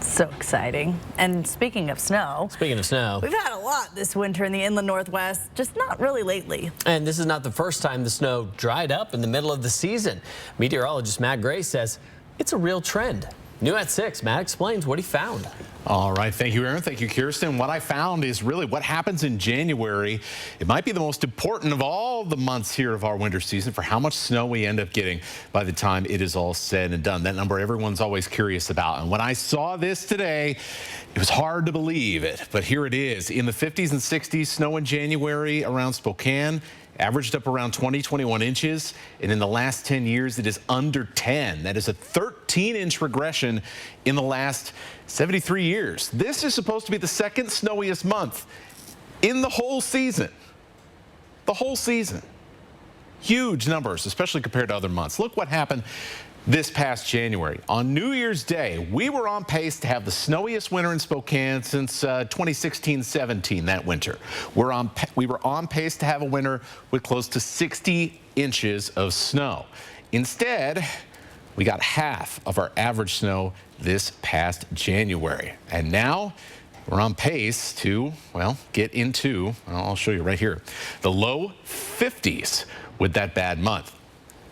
So exciting. And speaking of snow, we've had a lot this winter in the inland Northwest, just not really lately. And this is not the first time the snow dried up in the middle of the season. Meteorologist Matt Gray says it's a real trend. New at 6, Matt explains what he found. All right, thank you, Aaron. Thank you, Kirsten. What I found is really what happens in January. It might be the most important of all the months here of our winter season for how much snow we end up getting by the time it is all said and done. That number everyone's always curious about. And when I saw this today, it was hard to believe it, but here it is. In the 50s and 60s, snow in January around Spokane averaged up around 21 inches, and in the last 10 years it is under 10. That is a 13-inch regression in the last 73 years. This is supposed to be the second snowiest month in the whole season. The whole season. Huge numbers, especially compared to other months. Look what happened this past January. On New Year's Day, we were on pace to have the snowiest winter in Spokane since 2016-17, that winter. We were on pace to have a winter with close to 60 inches of snow. Instead, we got half of our average snow this past January. And now we're on pace to, well, get into, I'll show you right here, the low 50s with that bad month.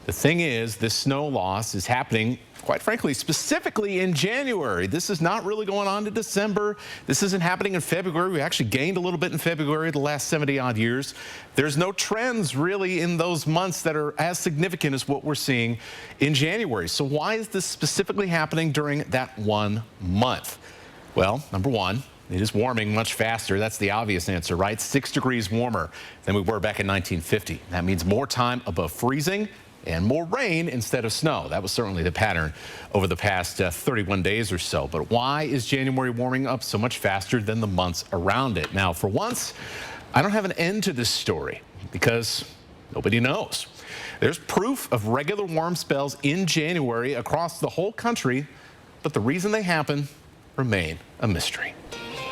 The thing is, this snow loss is happening, quite frankly, specifically in January. This is not really going on to December. This isn't happening in February. We actually gained a little bit in February the last 70-odd years. There's no trends really in those months that are as significant as what we're seeing in January. So why is this specifically happening during that one month? Well, number one, it is warming much faster. That's the obvious answer, right? 6 degrees warmer than we were back in 1950. That means more time above freezing and more rain instead of snow. That was certainly the pattern over the past 31 days or so. But why is January warming up so much faster than the months around it? Now, for once, I don't have an end to this story because nobody knows. There's proof of regular warm spells in January across the whole country, but the reason they happen remain a mystery.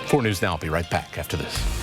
4 News Now will be right back after this.